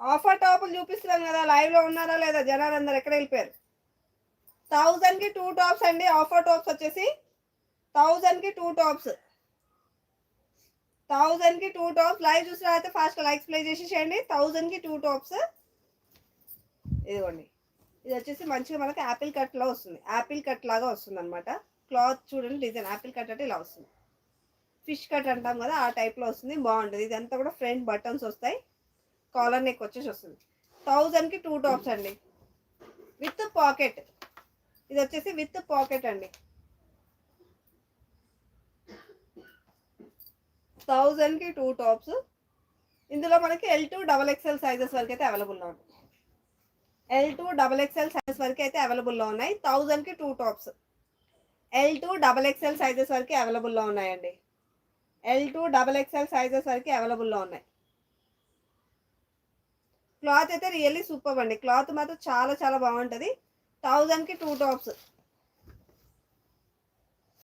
Offer టాపులు చూపిస్తున్నాను కదా, లైవ్లో ఉన్నారా లేదా జనాలు అందరు ఎక్కడ వెళ్ళిపోయారు? 1000కి 2 టాప్స్ అండి. ఆఫర్ టాప్స్ వచ్చేసి 1000కి 2 టాప్స్. 1000కి 2 టాప్స్. లైవ్ చూసిన అయితే ఫాస్ట్గా లైక్స్ ప్లే చేసేసేయండి. 1000కి 2 టాప్స్. ఇదిగోండి, ఇది వచ్చేసి మంచిగా మనకి యాపిల్ కట్ లో వస్తుంది. యాపిల్ కట్ లాగా వస్తుంది అనమాట. క్లాత్ చూడండి, డిజైన్ యాపిల్ కట్ అంటే ఇలా వస్తుంది. ఫిష్ కట్ అంటాం కదా, ఆ టైప్లో వస్తుంది. బాగుంటుంది. ఇదంతా కూడా ఫ్రంట్ బటన్స్ వస్తాయి. కాలర్ నెక్ వచ్చేసి వస్తుంది. 1000కి 2 టాప్స్ అండి, విత్ పాకెట్. ఇది వచ్చేసి విత్ పాకెట్ అండి. 1000కి 2 టాప్స్. ఇందులో మనకి L2 XXL సైజెస్ వరకు అయితే అవైలబుల్లో ఉన్నాయి. L2 XXL సైజెస్ వరకు అయితే అవైలబుల్లో ఉన్నాయి. 1000కి 2 టాప్స్. L2 XXL సైజెస్ వరకు అవైలబుల్లో ఉన్నాయండి. L2 XXL సైజెస్ వరకు అవైలబుల్లో ఉన్నాయి. క్లాత్ అయితే రియల్లీ సూపర్ అండి. క్లాత్ మాత్రం చాలా చాలా బాగుంటుంది. 1000కి 2 టాప్స్.